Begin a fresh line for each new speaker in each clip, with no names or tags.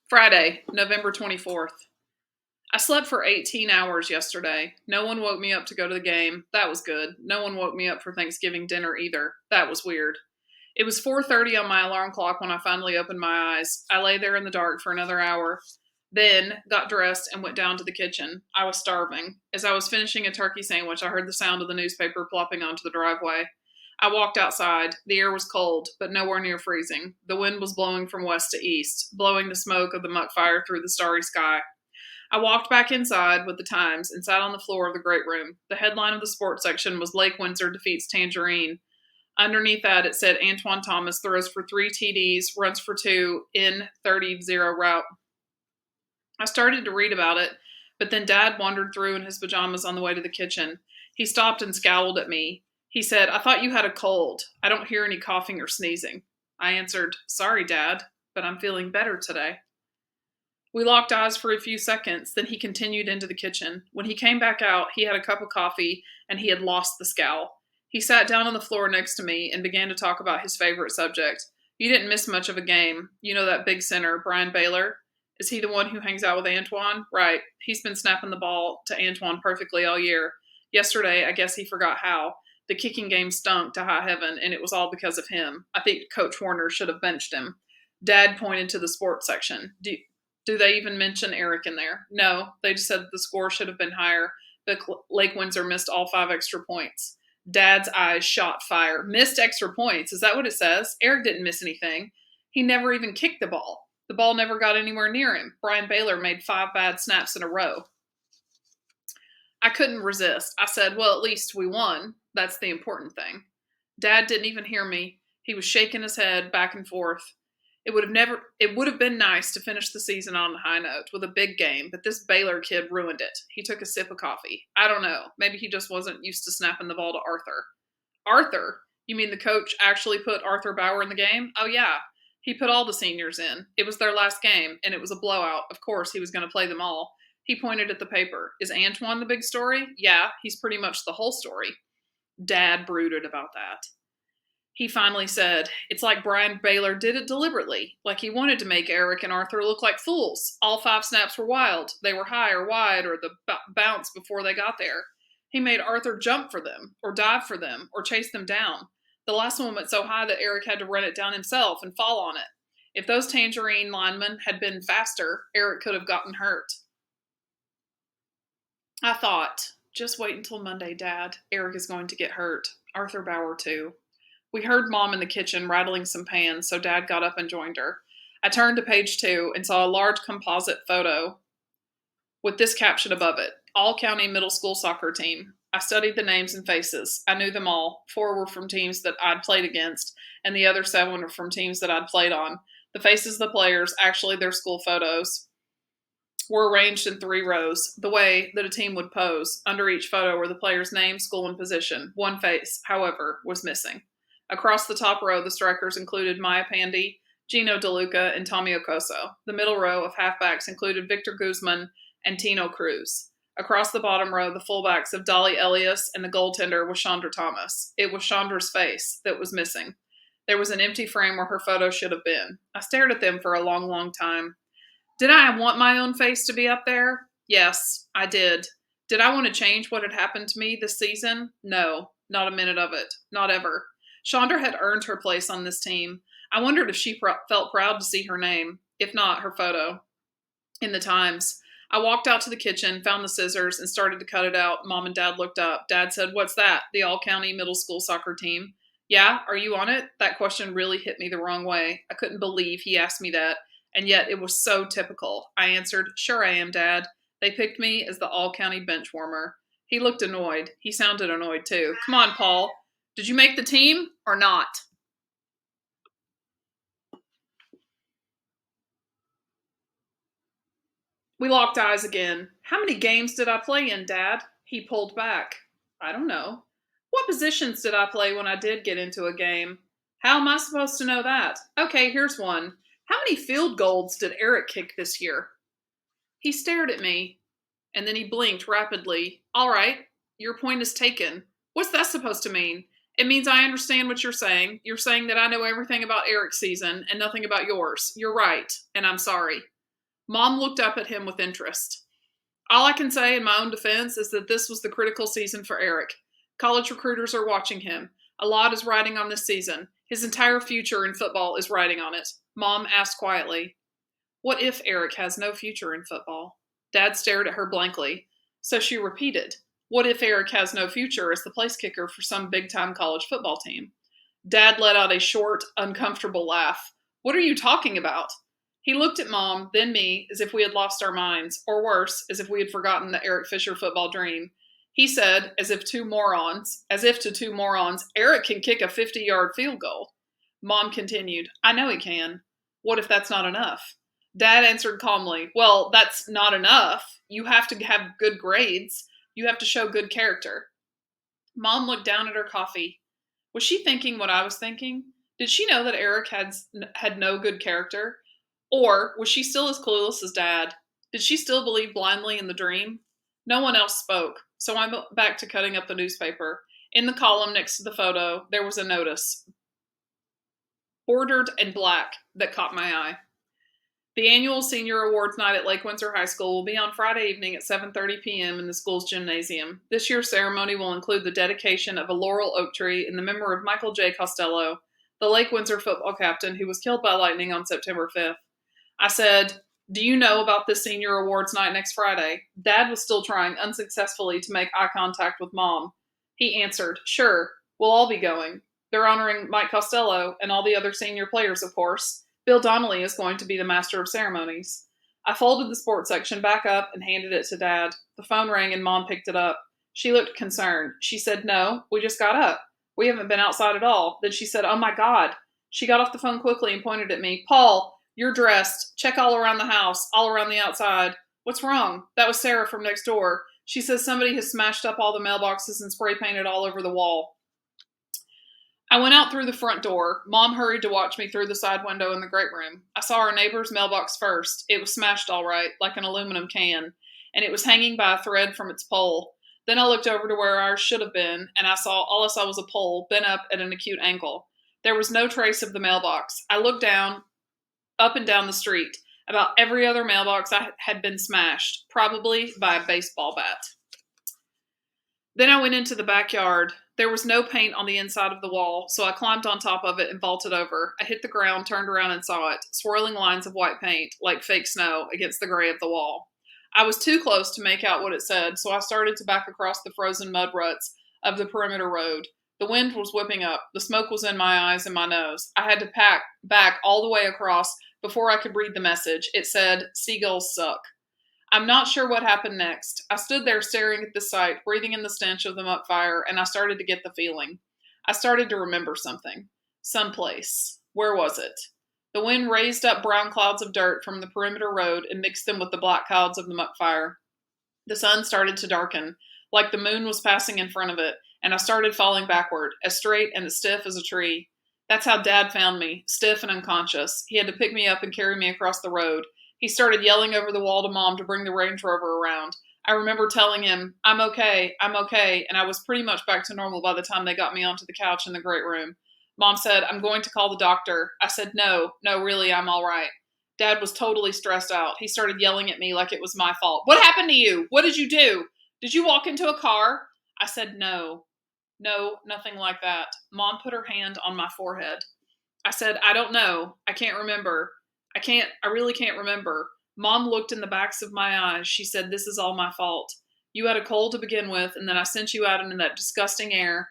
Friday, November 24th. I slept for 18 hours yesterday. No one woke me up to go to the game. That was good. No one woke me up for Thanksgiving dinner either. That was weird. It was 4:30 on my alarm clock when I finally opened my eyes. I lay there in the dark for another hour, then got dressed and went down to the kitchen. I was starving. As I was finishing a turkey sandwich, I heard the sound of the newspaper plopping onto the driveway. I walked outside. The air was cold, but nowhere near freezing. The wind was blowing from west to east, blowing the smoke of the muck fire through the starry sky. I walked back inside with the Times and sat on the floor of the great room. The headline of the sports section was Lake Windsor defeats Tangerine. Underneath that, it said Antoine Thomas throws for 3 TDs, runs for 2 in 30-0 route. I started to read about it, but then Dad wandered through in his pajamas on the way to the kitchen. He stopped and scowled at me. He said, "I thought you had a cold. I don't hear any coughing or sneezing." I answered, "Sorry, Dad, but I'm feeling better today." We locked eyes for a few seconds, then he continued into the kitchen. When he came back out, he had a cup of coffee, and he had lost the scowl. He sat down on the floor next to me and began to talk about his favorite subject. "You didn't miss much of a game. You know that big center, Brian Baylor? Is he the one who hangs out with Antoine? Right. He's been snapping the ball to Antoine perfectly all year. Yesterday, I guess he forgot how. The kicking game stunk to high heaven, and it was all because of him. I think Coach Warner should have benched him." Dad pointed to the sports section. Do they even mention Eric in there? No, they just said the score should have been higher, but Lake Windsor missed all 5 extra points. Dad's eyes shot fire. Missed extra points? Is that what it says? Eric didn't miss anything. He never even kicked the ball. The ball never got anywhere near him. Brian Baylor made 5 bad snaps in a row. I couldn't resist. I said, "Well, at least we won. That's the important thing." Dad didn't even hear me. He was shaking his head back and forth. It would have been nice to finish the season on a high note with a big game, but this Baylor kid ruined it. He took a sip of coffee. I don't know. Maybe he just wasn't used to snapping the ball to Arthur. Arthur? You mean the coach actually put Arthur Bauer in the game? Oh, yeah. He put all the seniors in. It was their last game, and it was a blowout. Of course, he was going to play them all. He pointed at the paper. Is Antoine the big story? Yeah, he's pretty much the whole story. Dad brooded about that. He finally said, "It's like Brian Baylor did it deliberately, like he wanted to make Eric and Arthur look like fools. All 5 snaps were wild. They were high or wide or the bounce before they got there. He made Arthur jump for them, or dive for them, or chase them down. The last one went so high that Eric had to run it down himself and fall on it. If those Tangerine linemen had been faster, Eric could have gotten hurt." I thought, just wait until Monday, Dad. Eric is going to get hurt. Arthur Bauer, too. We heard Mom in the kitchen rattling some pans, so Dad got up and joined her. I turned to page 2 and saw a large composite photo with this caption above it: "All County Middle School Soccer Team." I studied the names and faces. I knew them all. 4 were from teams that I'd played against, and the other 7 were from teams that I'd played on. The faces of the players, actually their school photos, were arranged in 3 rows, the way that a team would pose. Under each photo were the player's name, school, and position. One face, however, was missing. Across the top row, the strikers included Maya Pandy, Gino DeLuca, and Tommy Okoso. The middle row of halfbacks included Victor Guzman and Tino Cruz. Across the bottom row, the fullbacks of Dolly Elias, and the goaltender was Chandra Thomas. It was Chandra's face that was missing. There was an empty frame where her photo should have been. I stared at them for a long, long time. Did I want my own face to be up there? Yes, I did. Did I want to change what had happened to me this season? No, not a minute of it. Not ever. Chandra had earned her place on this team. I wondered if she felt proud to see her name, if not her photo, in the Times. I walked out to the kitchen, found the scissors, and started to cut it out. Mom and Dad looked up. Dad said, "What's that? The all-county middle school soccer team?" "Yeah, are you on it?" That question really hit me the wrong way. I couldn't believe he asked me that, and yet it was so typical. I answered, "Sure I am, Dad. They picked me as the all-county bench warmer." He looked annoyed. He sounded annoyed, too. "Come on, Paul. Did you make the team or not?" We locked eyes again. "How many games did I play in, Dad?" He pulled back. "I don't know." "What positions did I play when I did get into a game?" "How am I supposed to know that?" "Okay, here's one. How many field goals did Eric kick this year?" He stared at me, and then he blinked rapidly. "All right, your point is taken. What's that supposed to mean?" "It means I understand what you're saying. You're saying that I know everything about Eric's season and nothing about yours. You're right, and I'm sorry." Mom looked up at him with interest. All I can say in my own defense is that this was the critical season for Eric. College recruiters are watching him. Aloud is riding on this season. His entire future in football is riding on it. Mom asked quietly, "What if Eric has no future in football?" Dad stared at her blankly. So she repeated, "What if Eric has no future as the place kicker for some big-time college football team?" Dad let out a short, uncomfortable laugh. "What are you talking about?" He looked at Mom, then me, as if we had lost our minds, or worse, as if we had forgotten the Eric Fisher football dream. He said, as if to two morons, "Eric can kick a 50-yard field goal." Mom continued, "I know he can. What if that's not enough?" Dad answered calmly, "Well, that's not enough. You have to have good grades. You have to show good character." Mom looked down at her coffee. Was she thinking what I was thinking? Did she know that Eric had no good character? Or was she still as clueless as Dad? Did she still believe blindly in the dream? No one else spoke, so I went back to cutting up the newspaper. In the column next to the photo, there was a notice, bordered in black, that caught my eye. The annual Senior Awards Night at Lake Windsor High School will be on Friday evening at 7:30 p.m. in the school's gymnasium. This year's ceremony will include the dedication of a laurel oak tree in the memory of Michael J. Costello, the Lake Windsor football captain who was killed by lightning on September 5th. I said, "Do you know about this Senior Awards Night next Friday?" Dad was still trying unsuccessfully to make eye contact with Mom. He answered, "Sure, we'll all be going. They're honoring Mike Costello and all the other senior players, of course. Bill Donnelly is going to be the master of ceremonies." I folded the sports section back up and handed it to Dad. The phone rang and Mom picked it up. She looked concerned. She said, "No, we just got up. We haven't been outside at all." Then she said, "Oh my God." She got off the phone quickly and pointed at me. "Paul, you're dressed. Check all around the house, all around the outside." "What's wrong?" "That was Sarah from next door. She says somebody has smashed up all the mailboxes and spray painted all over the wall." I went out through the front door. Mom hurried to watch me through the side window in the great room. I saw our neighbor's mailbox first. It was smashed all right, like an aluminum can, and it was hanging by a thread from its pole. Then I looked over to where ours should have been, and all I saw was a pole bent up at an acute angle. There was no trace of the mailbox. I looked up and down the street. About every other mailbox had been smashed, probably by a baseball bat. Then I went into the backyard. There was no paint on the inside of the wall, so I climbed on top of it and vaulted over. I hit the ground, turned around, and saw it, swirling lines of white paint, like fake snow, against the gray of the wall. I was too close to make out what it said, so I started to back across the frozen mud ruts of the perimeter road. The wind was whipping up. The smoke was in my eyes and my nose. I had to pack back all the way across before I could read the message. It said, "Seagulls suck." I'm not sure what happened next. I stood there staring at the sight, breathing in the stench of the muck fire, and I started to get the feeling. I started to remember something. Someplace. Where was it? The wind raised up brown clouds of dirt from the perimeter road and mixed them with the black clouds of the muck fire. The sun started to darken, like the moon was passing in front of it, and I started falling backward, as straight and as stiff as a tree. That's how Dad found me, stiff and unconscious. He had to pick me up and carry me across the road. He started yelling over the wall to Mom to bring the Range Rover around. I remember telling him, I'm okay, and I was pretty much back to normal by the time they got me onto the couch in the great room. Mom said, "I'm going to call the doctor." I said, no, really, I'm all right. Dad was totally stressed out. He started yelling at me like it was my fault. "What happened to you? What did you do? Did you walk into a car?" I said, no, nothing like that. Mom put her hand on my forehead. I said, "I don't know. I can't remember. I really can't remember." Mom looked in the backs of my eyes. She said, "This is all my fault. You had a cold to begin with, and then I sent you out into that disgusting air."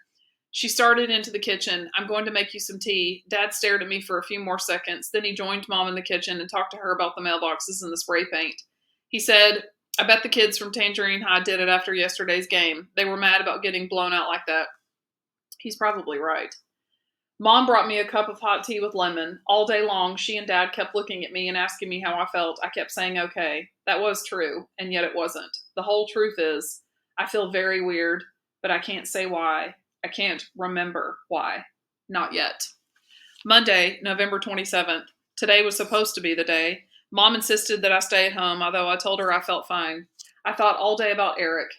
She started into the kitchen. "I'm going to make you some tea." Dad stared at me for a few more seconds. Then he joined Mom in the kitchen and talked to her about the mailboxes and the spray paint. He said, "I bet the kids from Tangerine High did it after yesterday's game. They were mad about getting blown out like that." He's probably right. Mom brought me a cup of hot tea with lemon. All day long, she and Dad kept looking at me and asking me how I felt. I kept saying okay. That was true, and yet it wasn't. The whole truth is, I feel very weird, but I can't say why. I can't remember why. Not yet. Monday, November 27th. Today was supposed to be the day. Mom insisted that I stay at home, although I told her I felt fine. I thought all day about Eric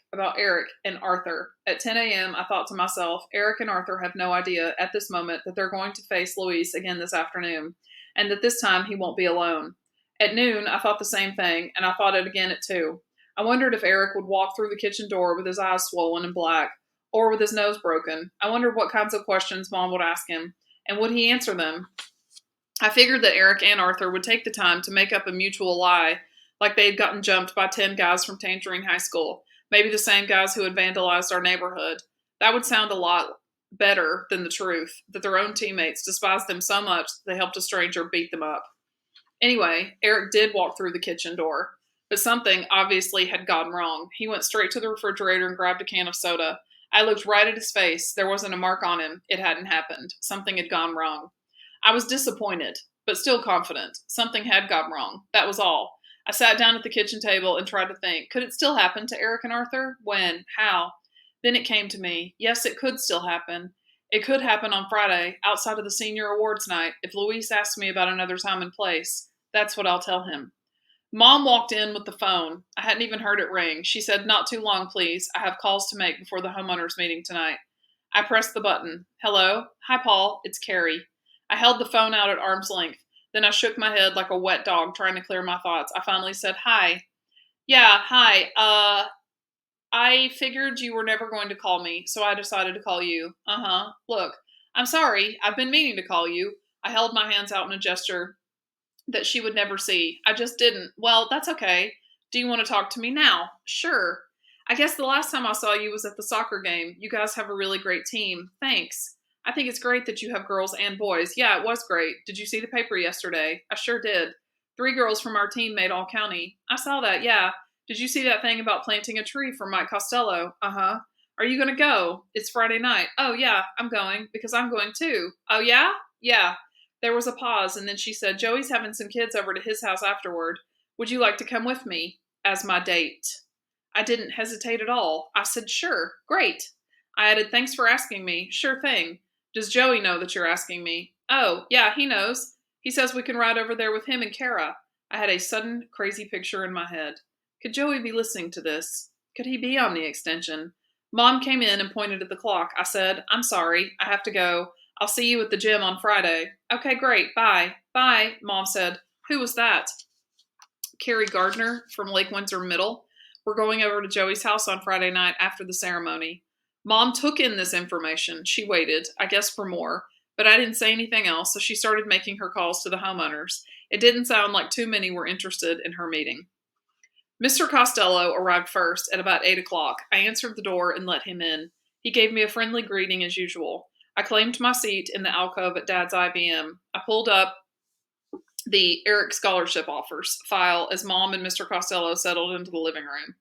and Arthur. At 10 a.m., I thought to myself, Eric and Arthur have no idea at this moment that they're going to face Luis again this afternoon, and that this time he won't be alone. At noon, I thought the same thing, and I thought it again at 2. I wondered if Eric would walk through the kitchen door with his eyes swollen and black, or with his nose broken. I wondered what kinds of questions Mom would ask him, and would he answer them? I figured that Eric and Arthur would take the time to make up a mutual lie, like they had gotten jumped by 10 guys from Tangerine High School, maybe the same guys who had vandalized our neighborhood. That would sound a lot better than the truth, that their own teammates despised them so much that they helped a stranger beat them up. Anyway, Eric did walk through the kitchen door, but something obviously had gone wrong. He went straight to the refrigerator and grabbed a can of soda. I looked right at his face. There wasn't a mark on him. It hadn't happened. Something had gone wrong. I was disappointed, but still confident. Something had gone wrong. That was all. I sat down at the kitchen table and tried to think, could it still happen to Eric and Arthur? When? How? Then it came to me. Yes, it could still happen. It could happen on Friday, outside of the senior awards night, if Luis asks me about another time and place. That's what I'll tell him. Mom walked in with the phone. I hadn't even heard it ring. She said, "Not too long, please. I have calls to make before the homeowners meeting tonight." I pressed the button. "Hello? Hi, Paul. It's Carrie." I held the phone out at arm's length. Then I shook my head like a wet dog trying to clear my thoughts. I finally said, "Hi." "Yeah, hi. I figured you were never going to call me, so I decided to call you." "Uh-huh. Look, I'm sorry. I've been meaning to call you." I held my hands out in a gesture that she would never see. "I just didn't." "Well, that's okay. Do you want to talk to me now?" "Sure. I guess the last time I saw you was at the soccer game. You guys have a really great team." "Thanks. I think it's great that you have girls and boys." "Yeah, it was great. Did you see the paper yesterday?" "I sure did. 3 girls from our team made all county." "I saw that, yeah. Did you see that thing about planting a tree for Mike Costello?" "Uh-huh. Are you going to go?" "It's Friday night." "Oh, yeah, I'm going, because I'm going too." "Oh, yeah?" "Yeah." There was a pause, and then she said, "Joey's having some kids over to his house afterward. Would you like to come with me as my date?" I didn't hesitate at all. I said, "Sure, great." I added, "Thanks for asking me. Sure thing. Does Joey know that you're asking me?" "Oh, yeah, he knows. He says we can ride over there with him and Kara." I had a sudden, crazy picture in my head. Could Joey be listening to this? Could he be on the extension? Mom came in and pointed at the clock. I said, "I'm sorry. I have to go. I'll see you at the gym on Friday." "Okay, great. Bye." "Bye," Mom said. "Who was that?" "Carrie Gardner from Lake Windsor Middle. We're going over to Joey's house on Friday night after the ceremony." Mom took in this information. She waited, I guess, for more, but I didn't say anything else, so she started making her calls to the homeowners. It didn't sound like too many were interested in her meeting. Mr. Costello arrived first at about 8 o'clock. I answered the door and let him in. He gave me a friendly greeting as usual. I claimed my seat in the alcove at Dad's IBM. I pulled up the Eric Scholarship Offers file as Mom and Mr. Costello settled into the living room.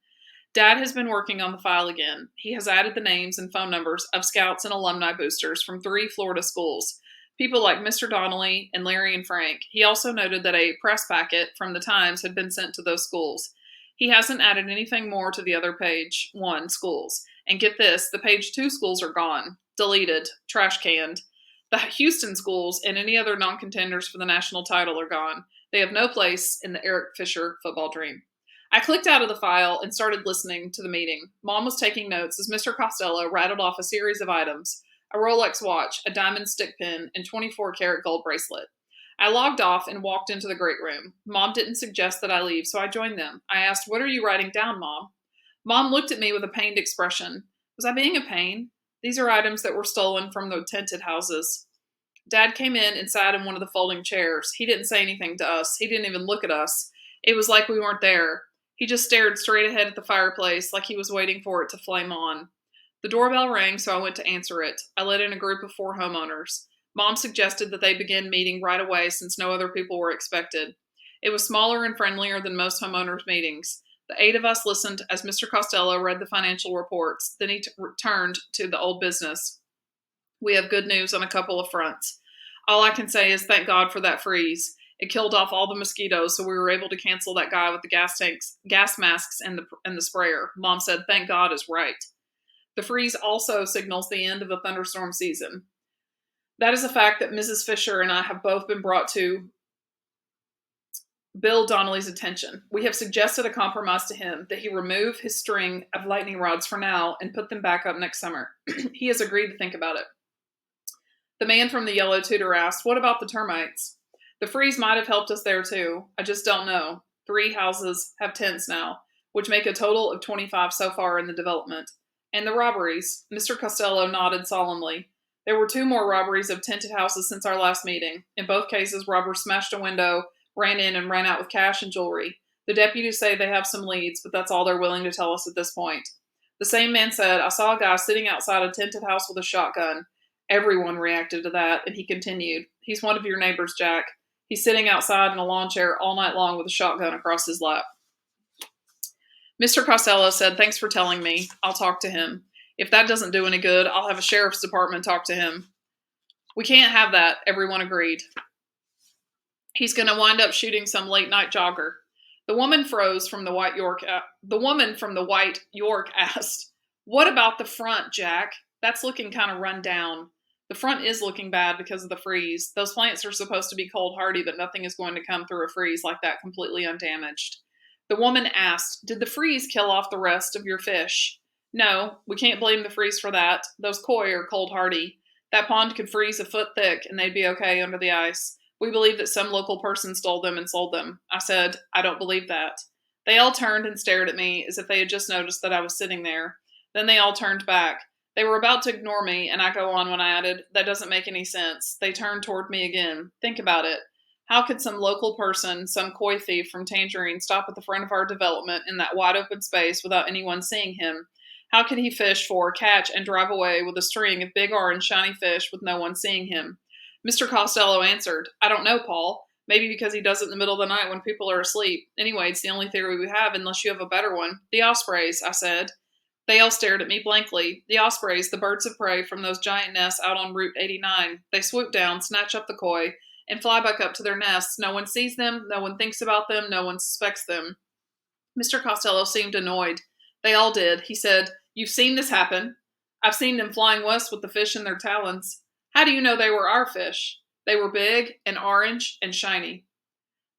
Dad has been working on the file again. He has added the names and phone numbers of scouts and alumni boosters from 3 Florida schools, people like Mr. Donnelly and Larry and Frank. He also noted that a press packet from the Times had been sent to those schools. He hasn't added anything more to the other page 1 schools. And get this, the page 2 schools are gone, deleted, trash canned. The Houston schools and any other non-contenders for the national title are gone. They have no place in the Eric Fisher football dream. I clicked out of the file and started listening to the meeting. Mom was taking notes as Mr. Costello rattled off a series of items: a Rolex watch, a diamond stick pin, and 24-karat gold bracelet. I logged off and walked into the great room. Mom didn't suggest that I leave, so I joined them. I asked, "What are you writing down, Mom?" Mom looked at me with a pained expression. Was I being a pain? These are items that were stolen from the tented houses. Dad came in and sat in one of the folding chairs. He didn't say anything to us. He didn't even look at us. It was like we weren't there. He just stared straight ahead at the fireplace like he was waiting for it to flame on. The doorbell rang, so I went to answer it. I let in a group of 4 homeowners. Mom suggested that they begin meeting right away since no other people were expected. It was smaller and friendlier than most homeowners' meetings. The 8 of us listened as Mr. Costello read the financial reports. Then he turned to the old business. "We have good news on a couple of fronts. All I can say is thank God for that freeze. It killed off all the mosquitoes, so we were able to cancel that guy with the gas masks, and the sprayer." Mom said, "Thank God" is right. The freeze also signals the end of the thunderstorm season. That is a fact that Mrs. Fisher and I have both been brought to Bill Donnelly's attention. We have suggested a compromise to him, that he remove his string of lightning rods for now and put them back up next summer. He has agreed to think about it. The man from the yellow tutor asked, "What about the termites?" The freeze might have helped us there too. I just don't know. 3 houses have tents now, which make a total of 25 so far in the development. And the robberies. Mr. Costello nodded solemnly. There were 2 more robberies of tented houses since our last meeting. In both cases, robbers smashed a window, ran in, and ran out with cash and jewelry. The deputies say they have some leads, but that's all they're willing to tell us at this point. The same man said, I saw a guy sitting outside a tented house with a shotgun. Everyone reacted to that, and he continued, He's one of your neighbors, Jack. He's sitting outside in a lawn chair all night long with a shotgun across his lap. Mr. Costello said, Thanks for telling me. I'll talk to him. If that doesn't do any good, I'll have a sheriff's department talk to him. We can't have that, everyone agreed. He's going to wind up shooting some late-night jogger. The woman from the White York asked, What about the front, Jack? That's looking kind of run down. The front is looking bad because of the freeze. Those plants are supposed to be cold hardy, but nothing is going to come through a freeze like that completely undamaged. The woman asked, Did the freeze kill off the rest of your fish? No, we can't blame the freeze for that. Those koi are cold hardy. That pond could freeze a foot thick and they'd be okay under the ice. We believe that some local person stole them and sold them. I said, I don't believe that. They all turned and stared at me as if they had just noticed that I was sitting there. Then they all turned back. They were about to ignore me, and I go on when I added, That doesn't make any sense. They turned toward me again. Think about it. How could some local person, some koi thief from Tangerine, stop at the front of our development in that wide open space without anyone seeing him? How could he fish for, catch, and drive away with a string of big orange shiny fish with no one seeing him? Mr. Costello answered, I don't know, Paul. Maybe because he does it in the middle of the night when people are asleep. Anyway, it's the only theory we have, unless you have a better one. The ospreys, I said. They all stared at me blankly. The ospreys, the birds of prey from those giant nests out on Route 89. They swoop down, snatch up the koi, and fly back up to their nests. No one sees them, no one thinks about them, no one suspects them. Mr. Costello seemed annoyed. They all did. He said, You've seen this happen. I've seen them flying west with the fish in their talons. How do you know they were our fish? They were big and orange and shiny.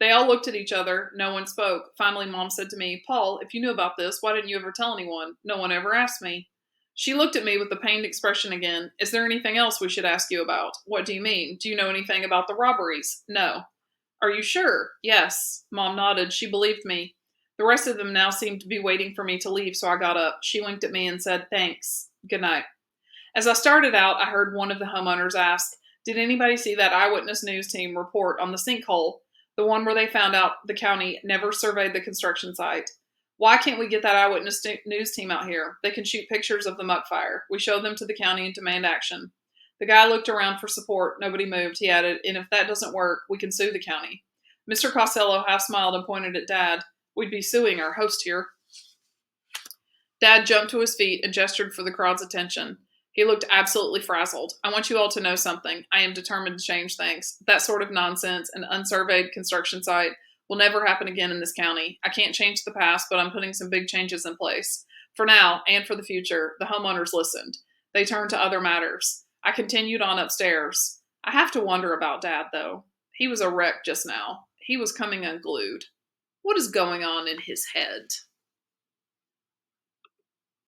They all looked at each other. No one spoke. Finally, Mom said to me, Paul, if you knew about this, why didn't you ever tell anyone? No one ever asked me. She looked at me with the pained expression again. Is there anything else we should ask you about? What do you mean? Do you know anything about the robberies? No. Are you sure? Yes. Mom nodded. She believed me. The rest of them now seemed to be waiting for me to leave, so I got up. She winked at me and said, Thanks. Good night. As I started out, I heard one of the homeowners ask, Did anybody see that eyewitness news team report on the sinkhole? The one where they found out the county never surveyed the construction site. Why can't we get that eyewitness news team out here? They can shoot pictures of the muck fire. We show them to the county and demand action. The guy looked around for support. Nobody moved. He added, And if that doesn't work, we can sue the county. Mr. Costello half smiled and pointed at Dad. We'd be suing our host here. Dad jumped to his feet and gestured for the crowd's attention. He looked absolutely frazzled. I want you all to know something. I am determined to change things. That sort of nonsense, an unsurveyed construction site, will never happen again in this county. I can't change the past, but I'm putting some big changes in place. For now, and for the future, the homeowners listened. They turned to other matters. I continued on upstairs. I have to wonder about Dad, though. He was a wreck just now. He was coming unglued. What is going on in his head?